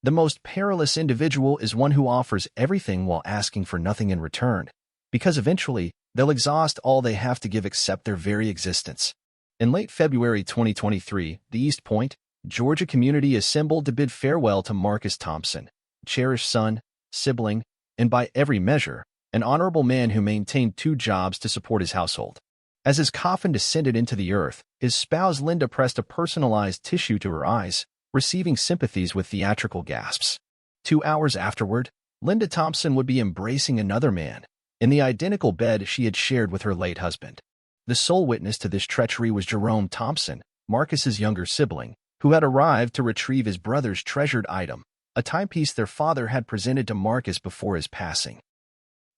The most perilous individual is one who offers everything while asking for nothing in return, because eventually they'll exhaust all they have to give except their very existence. In late February 2023, the East Point, Georgia community assembled to bid farewell to Marcus Thompson, cherished son, sibling, and by every measure, an honorable man who maintained 2 jobs to support his household. As his coffin descended into the earth, his spouse Linda pressed a personalized tissue to her eyes, receiving sympathies with theatrical gasps. 2 hours afterward, Linda Thompson would be embracing another man, in the identical bed she had shared with her late husband. The sole witness to this treachery was Jerome Thompson, Marcus's younger sibling, who had arrived to retrieve his brother's treasured item, a timepiece their father had presented to Marcus before his passing.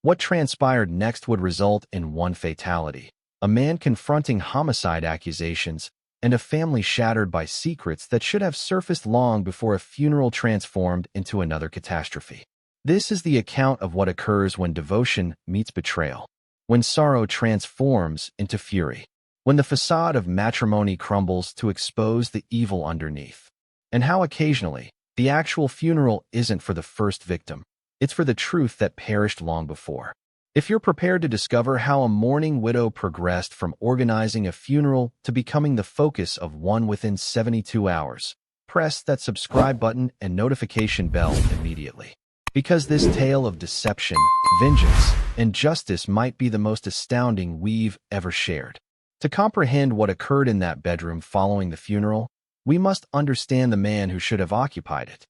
What transpired next would result in one fatality: a man confronting homicide accusations, and a family shattered by secrets that should have surfaced long before a funeral transformed into another catastrophe. This is the account of what occurs when devotion meets betrayal, when sorrow transforms into fury, when the facade of matrimony crumbles to expose the evil underneath, and how occasionally the actual funeral isn't for the first victim, it's for the truth that perished long before. If you're prepared to discover how a mourning widow progressed from organizing a funeral to becoming the focus of one within 72 hours, press that subscribe button and notification bell immediately. Because this tale of deception, vengeance, and justice might be the most astounding we've ever shared. To comprehend what occurred in that bedroom following the funeral, we must understand the man who should have occupied it.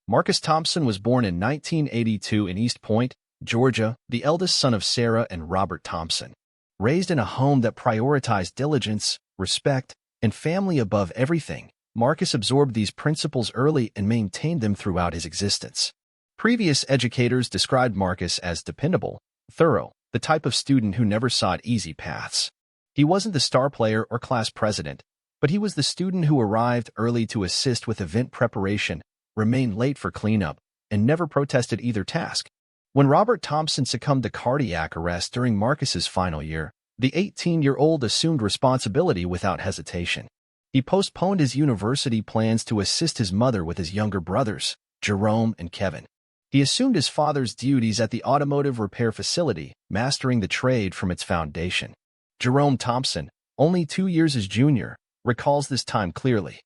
Marcus Thompson was born in 1982 in East Point, Georgia, the eldest son of Sarah and Robert Thompson. Raised in a home that prioritized diligence, respect, and family above everything, Marcus absorbed these principles early and maintained them throughout his existence. Previous educators described Marcus as dependable, thorough, the type of student who never sought easy paths. He wasn't the star player or class president, but he was the student who arrived early to assist with event preparation, remained late for cleanup, and never protested either task. When Robert Thompson succumbed to cardiac arrest during Marcus's final year, the 18-year-old assumed responsibility without hesitation. He postponed his university plans to assist his mother with his younger brothers, Jerome and Kevin. He assumed his father's duties at the automotive repair facility, mastering the trade from its foundation. Jerome Thompson, only 2 years his junior, recalls this time clearly.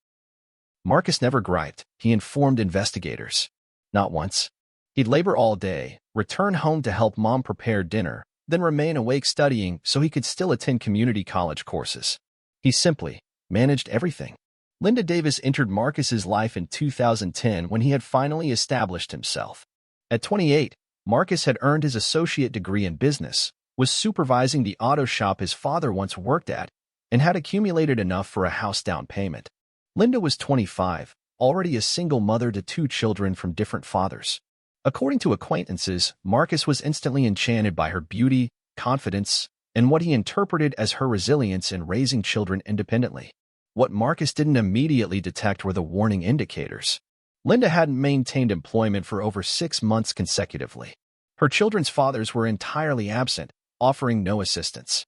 Marcus never griped, he informed investigators. Not once. He'd labor all day, return home to help mom prepare dinner, then remain awake studying so he could still attend community college courses. He simply managed everything. Linda Davis entered Marcus's life in 2010 when he had finally established himself. At 28, Marcus had earned his associate degree in business, was supervising the auto shop his father once worked at, and had accumulated enough for a house down payment. Linda was 25, already a single mother to 2 children from different fathers. According to acquaintances, Marcus was instantly enchanted by her beauty, confidence, and what he interpreted as her resilience in raising children independently. What Marcus didn't immediately detect were the warning indicators. Linda hadn't maintained employment for over 6 months consecutively. Her children's fathers were entirely absent, offering no assistance.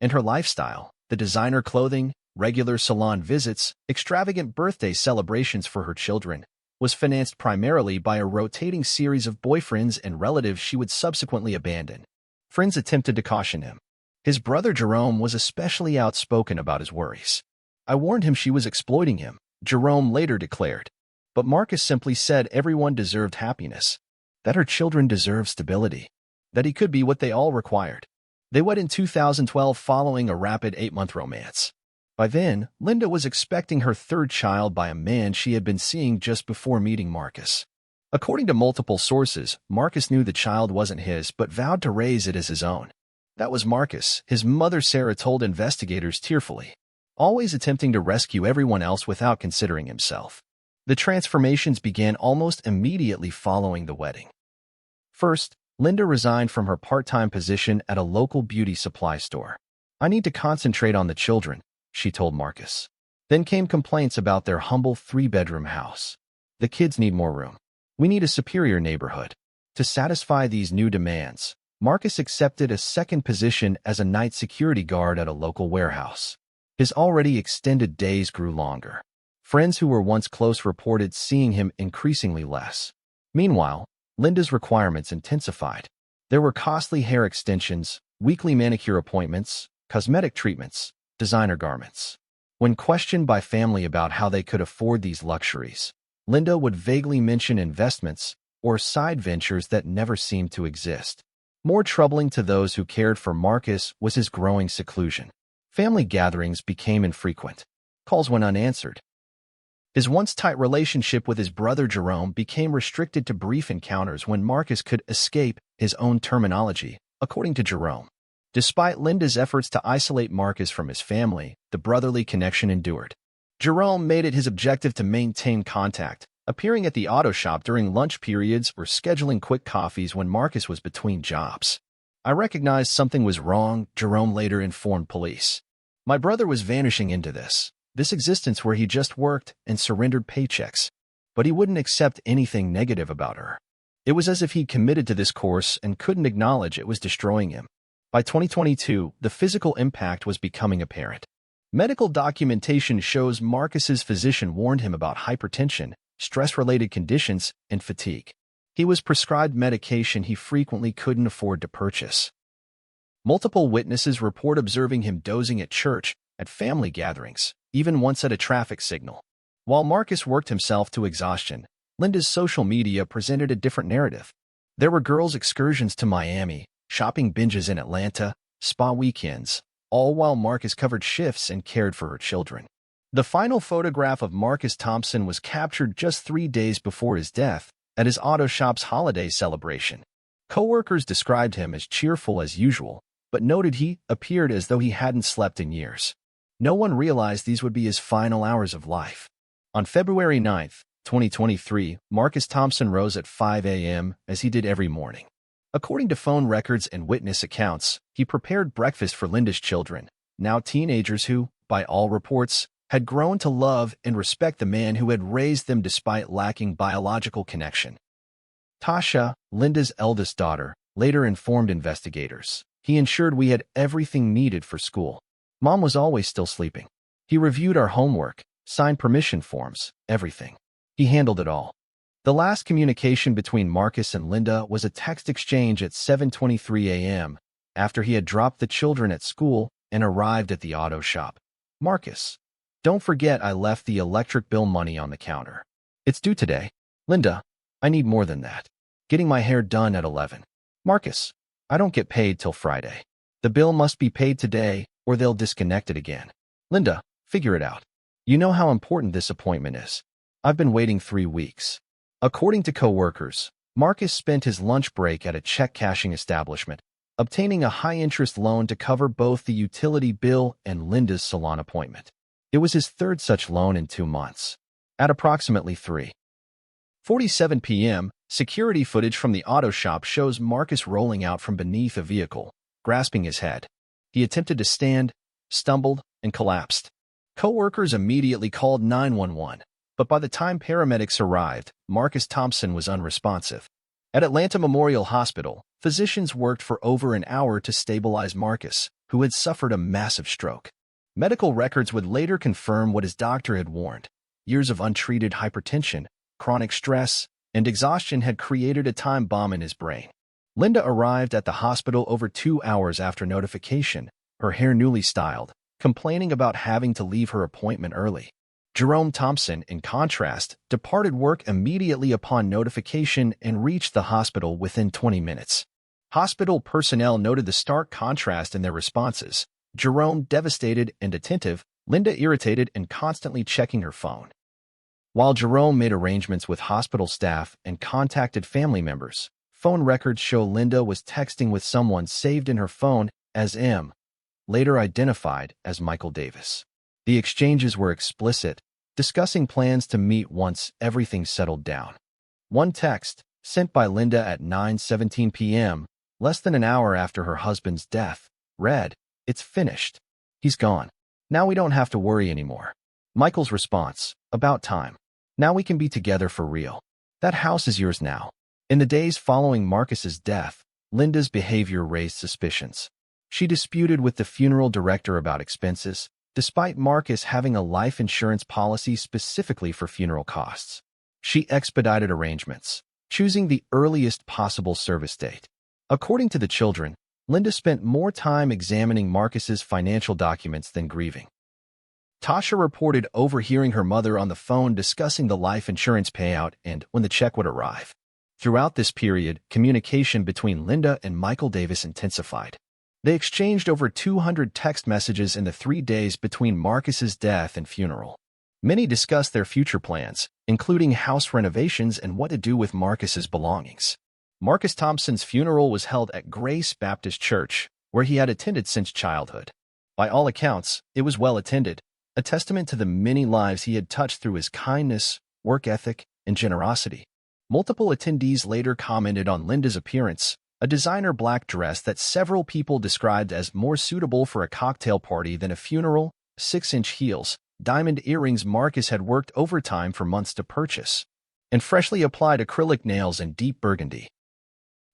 And her lifestyle, the designer clothing, regular salon visits, extravagant birthday celebrations for her children, was financed primarily by a rotating series of boyfriends and relatives she would subsequently abandon. Friends attempted to caution him. His brother Jerome was especially outspoken about his worries. "I warned him she was exploiting him," Jerome later declared. But Marcus simply said everyone deserved happiness, that her children deserved stability, that he could be what they all required. They wed in 2012 following a rapid 8-month romance. By then, Linda was expecting her 3rd child by a man she had been seeing just before meeting Marcus. According to multiple sources, Marcus knew the child wasn't his but vowed to raise it as his own. That was Marcus, his mother Sarah told investigators tearfully, always attempting to rescue everyone else without considering himself. The transformations began almost immediately following the wedding. First, Linda resigned from her part-time position at a local beauty supply store. "I need to concentrate on the children," she told Marcus. Then came complaints about their humble 3-bedroom house. "The kids need more room. We need a superior neighborhood." To satisfy these new demands, Marcus accepted a second position as a night security guard at a local warehouse. His already extended days grew longer. Friends who were once close reported seeing him increasingly less. Meanwhile, Linda's requirements intensified. There were costly hair extensions, weekly manicure appointments, cosmetic treatments, designer garments. When questioned by family about how they could afford these luxuries, Linda would vaguely mention investments or side ventures that never seemed to exist. More troubling to those who cared for Marcus was his growing seclusion. Family gatherings became infrequent. Calls went unanswered. His once tight relationship with his brother Jerome became restricted to brief encounters when Marcus could escape his own terminology, according to Jerome. Despite Linda's efforts to isolate Marcus from his family, the brotherly connection endured. Jerome made it his objective to maintain contact, appearing at the auto shop during lunch periods or scheduling quick coffees when Marcus was between jobs. I recognized something was wrong, Jerome later informed police. My brother was vanishing into this existence where he just worked and surrendered paychecks. But he wouldn't accept anything negative about her. It was as if he'd committed to this course and couldn't acknowledge it was destroying him. By 2022, the physical impact was becoming apparent. Medical documentation shows Marcus's physician warned him about hypertension, stress-related conditions, and fatigue. He was prescribed medication he frequently couldn't afford to purchase. Multiple witnesses report observing him dozing at church, at family gatherings, even once at a traffic signal. While Marcus worked himself to exhaustion, Linda's social media presented a different narrative. There were girls' excursions to Miami, shopping binges in Atlanta, spa weekends, all while Marcus covered shifts and cared for her children. The final photograph of Marcus Thompson was captured just 3 days before his death at his auto shop's holiday celebration. Coworkers described him as cheerful as usual, but noted he appeared as though he hadn't slept in years. No one realized these would be his final hours of life. On February 9, 2023, Marcus Thompson rose at 5 a.m. as he did every morning. According to phone records and witness accounts, he prepared breakfast for Linda's children, now teenagers who, by all reports, had grown to love and respect the man who had raised them despite lacking biological connection. Tasha, Linda's eldest daughter, later informed investigators. He ensured we had everything needed for school. Mom was always still sleeping. He reviewed our homework, signed permission forms, everything. He handled it all. The last communication between Marcus and Linda was a text exchange at 7:23 a.m. after he had dropped the children at school and arrived at the auto shop. Marcus, don't forget I left the electric bill money on the counter. It's due today. Linda, I need more than that. Getting my hair done at 11. Marcus, I don't get paid till Friday. The bill must be paid today or they'll disconnect it again. Linda, figure it out. You know how important this appointment is. I've been waiting 3 weeks. According to co-workers, Marcus spent his lunch break at a check-cashing establishment, obtaining a high-interest loan to cover both the utility bill and Linda's salon appointment. It was his third such loan in 2 months. At approximately 3:47 p.m., security footage from the auto shop shows Marcus rolling out from beneath a vehicle, grasping his head. He attempted to stand, stumbled, and collapsed. Co-workers immediately called 911, but by the time paramedics arrived, Marcus Thompson was unresponsive. At Atlanta Memorial Hospital, physicians worked for over an hour to stabilize Marcus, who had suffered a massive stroke. Medical records would later confirm what his doctor had warned. Years of untreated hypertension, chronic stress, and exhaustion had created a time bomb in his brain. Linda arrived at the hospital over 2 hours after notification, her hair newly styled, complaining about having to leave her appointment early. Jerome Thompson, in contrast, departed work immediately upon notification and reached the hospital within 20 minutes. Hospital personnel noted the stark contrast in their responses. Jerome devastated and attentive, Linda irritated and constantly checking her phone. While Jerome made arrangements with hospital staff and contacted family members, phone records show Linda was texting with someone saved in her phone as M, later identified as Michael Davis. The exchanges were explicit, discussing plans to meet once everything settled down. One text, sent by Linda at 9:17 p.m., less than an hour after her husband's death, read, "It's finished. He's gone. Now we don't have to worry anymore." Michael's response, "About time. Now we can be together for real. That house is yours now." In the days following Marcus's death, Linda's behavior raised suspicions. She disputed with the funeral director about expenses, despite Marcus having a life insurance policy specifically for funeral costs. She expedited arrangements, choosing the earliest possible service date. According to the children, Linda spent more time examining Marcus's financial documents than grieving. Tasha reported overhearing her mother on the phone discussing the life insurance payout and when the check would arrive. Throughout this period, communication between Linda and Michael Davis intensified. They exchanged over 200 text messages in the 3 days between Marcus's death and funeral. Many discussed their future plans, including house renovations and what to do with Marcus's belongings. Marcus Thompson's funeral was held at Grace Baptist Church, where he had attended since childhood. By all accounts, it was well attended, a testament to the many lives he had touched through his kindness, work ethic, and generosity. Multiple attendees later commented on Linda's appearance, a designer black dress that several people described as more suitable for a cocktail party than a funeral, 6-inch heels, diamond earrings Marcus had worked overtime for months to purchase, and freshly applied acrylic nails in deep burgundy.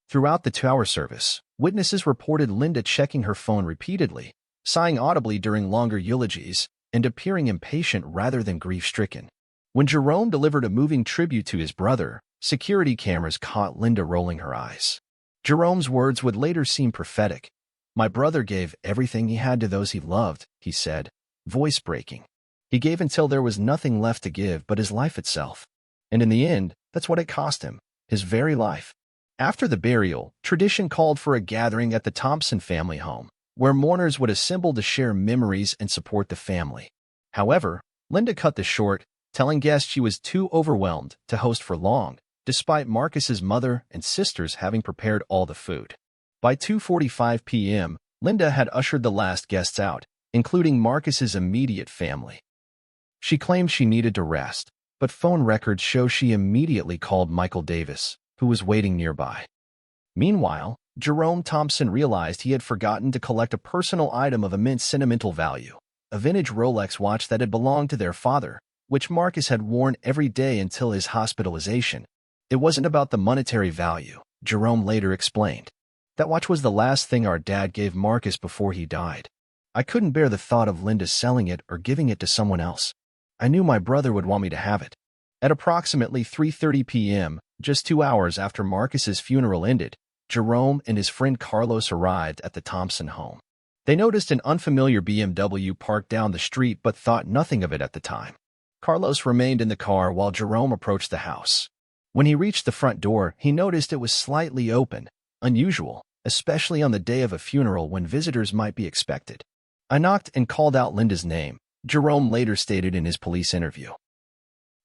Throughout the 2-hour service, witnesses reported Linda checking her phone repeatedly, sighing audibly during longer eulogies, and appearing impatient rather than grief-stricken. When Jerome delivered a moving tribute to his brother, security cameras caught Linda rolling her eyes. Jerome's words would later seem prophetic. "My brother gave everything he had to those he loved," he said, voice breaking. "He gave until there was nothing left to give but his life itself. And in the end, that's what it cost him, his very life." After the burial, tradition called for a gathering at the Thompson family home, where mourners would assemble to share memories and support the family. However, Linda cut this short, telling guests she was too overwhelmed to host for long, despite Marcus's mother and sisters having prepared all the food. By 2:45 p.m., Linda had ushered the last guests out, including Marcus's immediate family. She claimed she needed to rest, but phone records show she immediately called Michael Davis, who was waiting nearby. Meanwhile, Jerome Thompson realized he had forgotten to collect a personal item of immense sentimental value, a vintage Rolex watch that had belonged to their father, which Marcus had worn every day until his hospitalization. It wasn't about the monetary value, Jerome later explained. "That watch was the last thing our dad gave Marcus before he died. I couldn't bear the thought of Linda selling it or giving it to someone else. I knew my brother would want me to have it." At approximately 3:30 p.m., just 2 hours after Marcus's funeral ended, Jerome and his friend Carlos arrived at the Thompson home. They noticed an unfamiliar BMW parked down the street but thought nothing of it at the time. Carlos remained in the car while Jerome approached the house. When he reached the front door, he noticed it was slightly open, unusual, especially on the day of a funeral when visitors might be expected. "I knocked and called out Linda's name," Jerome later stated in his police interview.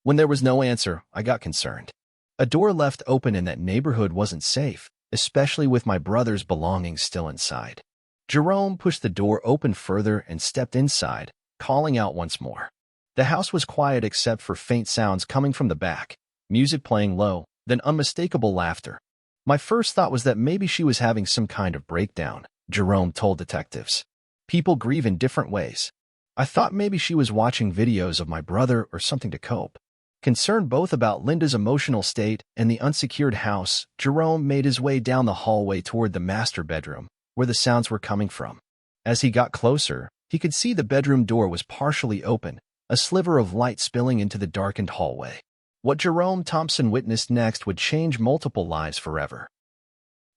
"When there was no answer, I got concerned. A door left open in that neighborhood wasn't safe, especially with my brother's belongings still inside." Jerome pushed the door open further and stepped inside, calling out once more. The house was quiet except for faint sounds coming from the back, music playing low, then unmistakable laughter. "My first thought was that maybe she was having some kind of breakdown," Jerome told detectives. "People grieve in different ways. I thought maybe she was watching videos of my brother or something to cope." Concerned both about Linda's emotional state and the unsecured house, Jerome made his way down the hallway toward the master bedroom, where the sounds were coming from. As he got closer, he could see the bedroom door was partially open, a sliver of light spilling into the darkened hallway. What Jerome Thompson witnessed next would change multiple lives forever.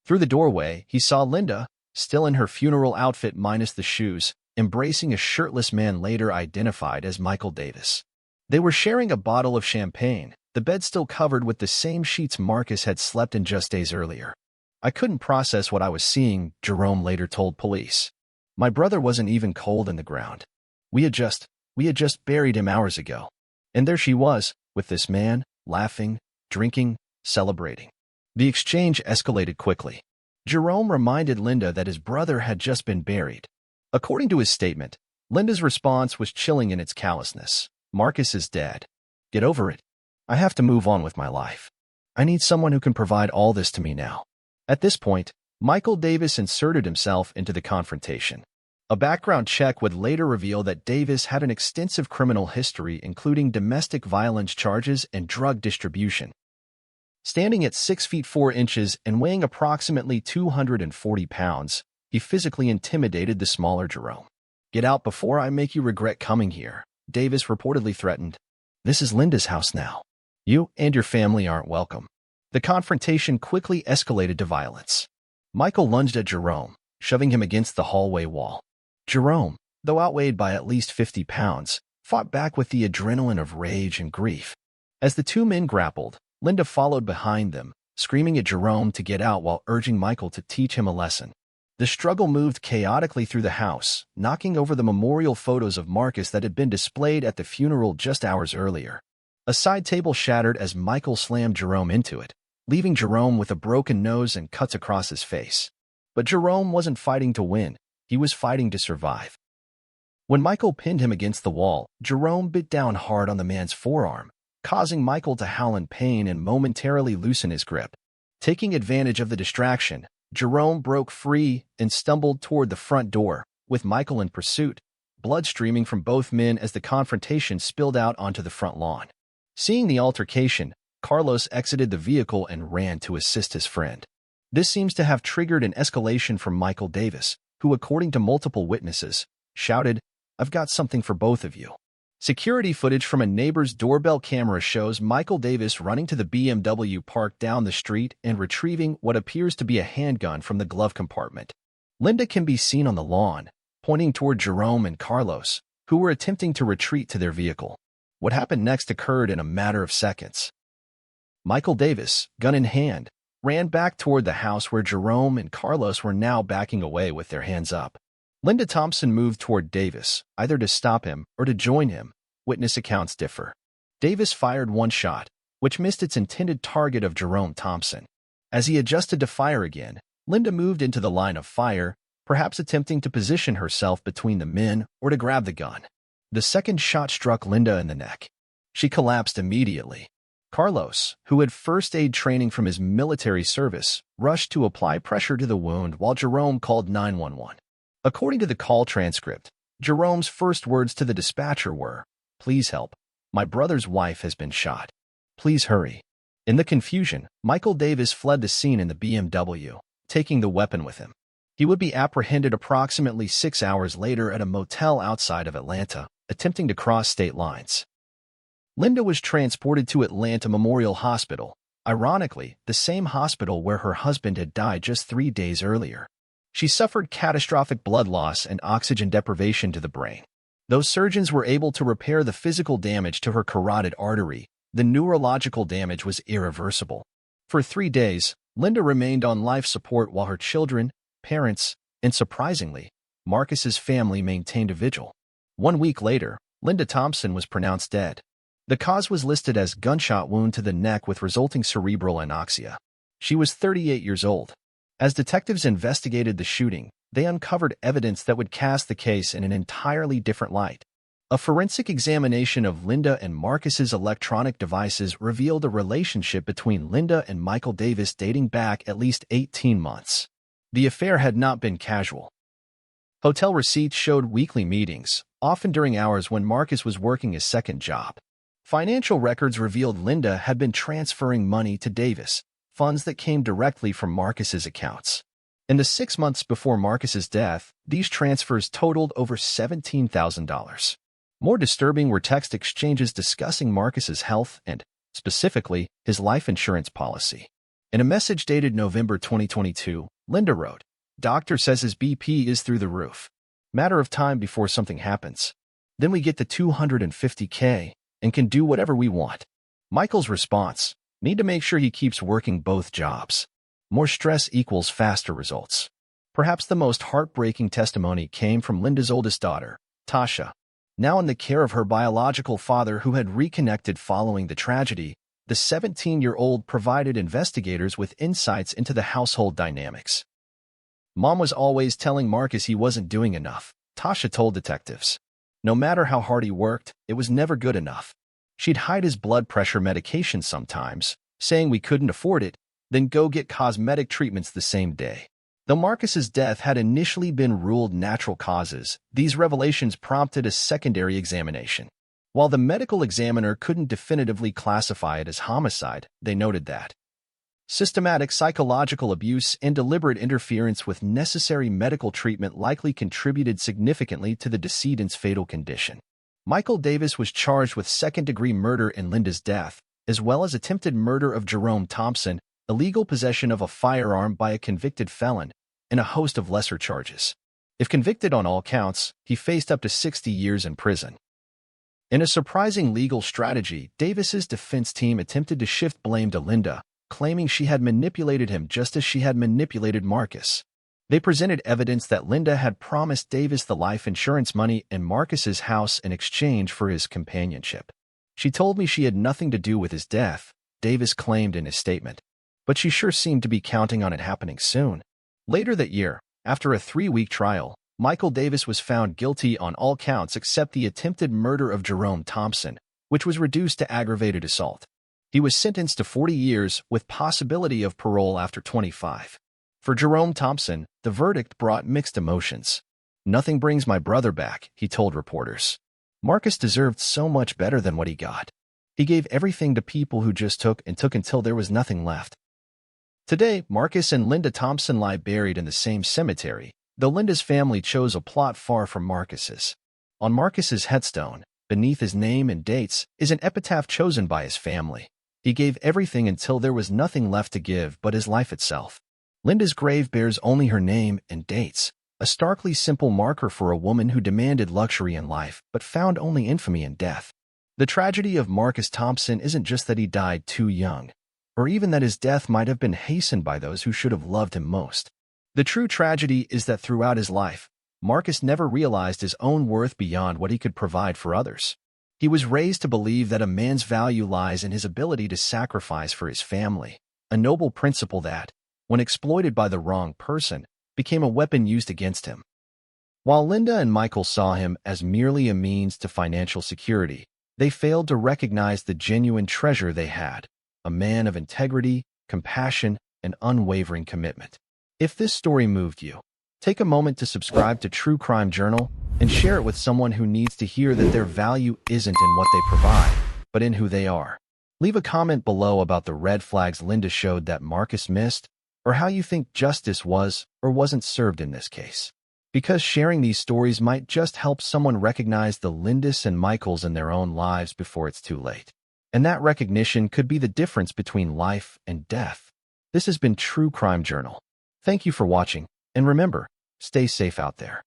Through the doorway, he saw Linda, still in her funeral outfit minus the shoes, embracing a shirtless man later identified as Michael Davis. They were sharing a bottle of champagne, the bed still covered with the same sheets Marcus had slept in just days earlier. "I couldn't process what I was seeing," Jerome later told police. "My brother wasn't even cold in the ground. We had just buried him hours ago. And there she was, with this man, laughing, drinking, celebrating." The exchange escalated quickly. Jerome reminded Linda that his brother had just been buried. According to his statement, Linda's response was chilling in its callousness. "Marcus is dead. Get over it. I have to move on with my life. I need someone who can provide all this to me now." At this point, Michael Davis inserted himself into the confrontation. A background check would later reveal that Davis had an extensive criminal history, including domestic violence charges and drug distribution. Standing at 6 feet 4 inches and weighing approximately 240 pounds, he physically intimidated the smaller Jerome. "Get out before I make you regret coming here," Davis reportedly threatened. "This is Linda's house now. You and your family aren't welcome." The confrontation quickly escalated to violence. Michael lunged at Jerome, shoving him against the hallway wall. Jerome, though outweighed by at least 50 pounds, fought back with the adrenaline of rage and grief. As the two men grappled, Linda followed behind them, screaming at Jerome to get out while urging Michael to teach him a lesson. The struggle moved chaotically through the house, knocking over the memorial photos of Marcus that had been displayed at the funeral just hours earlier. A side table shattered as Michael slammed Jerome into it, leaving Jerome with a broken nose and cuts across his face. But Jerome wasn't fighting to win, he was fighting to survive. When Michael pinned him against the wall, Jerome bit down hard on the man's forearm, causing Michael to howl in pain and momentarily loosen his grip. Taking advantage of the distraction, Jerome broke free and stumbled toward the front door, with Michael in pursuit, blood streaming from both men as the confrontation spilled out onto the front lawn. Seeing the altercation, Carlos exited the vehicle and ran to assist his friend. This seems to have triggered an escalation from Michael Davis, who, according to multiple witnesses, shouted, "I've got something for both of you." Security footage from a neighbor's doorbell camera shows Michael Davis running to the BMW parked down the street and retrieving what appears to be a handgun from the glove compartment. Linda can be seen on the lawn, pointing toward Jerome and Carlos, who were attempting to retreat to their vehicle. What happened next occurred in a matter of seconds. Michael Davis, gun in hand, ran back toward the house where Jerome and Carlos were now backing away with their hands up. Linda Thompson moved toward Davis, either to stop him or to join him. Witness accounts differ. Davis fired one shot, which missed its intended target of Jerome Thompson. As he adjusted to fire again, Linda moved into the line of fire, perhaps attempting to position herself between the men or to grab the gun. The second shot struck Linda in the neck. She collapsed immediately. Carlos, who had first aid training from his military service, rushed to apply pressure to the wound while Jerome called 911. According to the call transcript, Jerome's first words to the dispatcher were, "Please help. My brother's wife has been shot. Please hurry." In the confusion, Michael Davis fled the scene in the BMW, taking the weapon with him. He would be apprehended approximately 6 hours later at a motel outside of Atlanta, attempting to cross state lines. Linda was transported to Atlanta Memorial Hospital, ironically, the same hospital where her husband had died just 3 days earlier. She suffered catastrophic blood loss and oxygen deprivation to the brain. Though surgeons were able to repair the physical damage to her carotid artery, the neurological damage was irreversible. For 3 days, Linda remained on life support while her children, parents, and surprisingly, Marcus's family maintained a vigil. 1 week later, Linda Thompson was pronounced dead. The cause was listed as gunshot wound to the neck with resulting cerebral anoxia. She was 38 years old. As detectives investigated the shooting, they uncovered evidence that would cast the case in an entirely different light. A forensic examination of Linda and Marcus's electronic devices revealed a relationship between Linda and Michael Davis dating back at least 18 months. The affair had not been casual. Hotel receipts showed weekly meetings, often during hours when Marcus was working his second job. Financial records revealed Linda had been transferring money to Davis, funds that came directly from Marcus's accounts. In the 6 months before Marcus's death, these transfers totaled over $17,000. More disturbing were text exchanges discussing Marcus's health and, specifically, his life insurance policy. In a message dated November 2022, Linda wrote, "Doctor says his BP is through the roof. Matter of time before something happens. Then we get the $250K and can do whatever we want." Michael's response, "Need to make sure he keeps working both jobs. More stress equals faster results." Perhaps the most heartbreaking testimony came from Linda's oldest daughter, Tasha. Now in the care of her biological father who had reconnected following the tragedy, the 17-year-old provided investigators with insights into the household dynamics. "Mom was always telling Marcus he wasn't doing enough," Tasha told detectives. "No matter how hard he worked, it was never good enough. She'd hide his blood pressure medication sometimes, saying we couldn't afford it, then go get cosmetic treatments the same day." Though Marcus's death had initially been ruled natural causes, these revelations prompted a secondary examination. While the medical examiner couldn't definitively classify it as homicide, they noted that Systematic psychological abuse and deliberate interference with necessary medical treatment likely contributed significantly to the decedent's fatal condition. Michael Davis was charged with second-degree murder in Linda's death, as well as attempted murder of Jerome Thompson, illegal possession of a firearm by a convicted felon, and a host of lesser charges. If convicted on all counts, he faced up to 60 years in prison. In a surprising legal strategy, Davis's defense team attempted to shift blame to Linda, claiming she had manipulated him just as she had manipulated Marcus. They presented evidence that Linda had promised Davis the life insurance money in Marcus's house in exchange for his companionship. "She told me she had nothing to do with his death," Davis claimed in his statement, "but she sure seemed to be counting on it happening soon." Later that year, after a 3-week trial, Michael Davis was found guilty on all counts except the attempted murder of Jerome Thompson, which was reduced to aggravated assault. He was sentenced to 40 years with possibility of parole after 25. For Jerome Thompson, the verdict brought mixed emotions. "Nothing brings my brother back," he told reporters. "Marcus deserved so much better than what he got. He gave everything to people who just took until there was nothing left." Today, Marcus and Linda Thompson lie buried in the same cemetery, though Linda's family chose a plot far from Marcus's. On Marcus's headstone, beneath his name and dates, is an epitaph chosen by his family. "He gave everything until there was nothing left to give but his life itself." Linda's grave bears only her name and dates, a starkly simple marker for a woman who demanded luxury in life but found only infamy in death. The tragedy of Marcus Thompson isn't just that he died too young, or even that his death might have been hastened by those who should have loved him most. The true tragedy is that throughout his life, Marcus never realized his own worth beyond what he could provide for others. He was raised to believe that a man's value lies in his ability to sacrifice for his family, a noble principle that, when exploited by the wrong person, became a weapon used against him. While Linda and Michael saw him as merely a means to financial security, they failed to recognize the genuine treasure they had, a man of integrity, compassion, and unwavering commitment. If this story moved you, take a moment to subscribe to True Crime Journal and share it with someone who needs to hear that their value isn't in what they provide, but in who they are. Leave a comment below about the red flags Linda showed that Marcus missed, or how you think justice was or wasn't served in this case. Because sharing these stories might just help someone recognize the Lindas and Michaels in their own lives before it's too late. And that recognition could be the difference between life and death. This has been True Crime Journal. Thank you for watching, and remember, stay safe out there.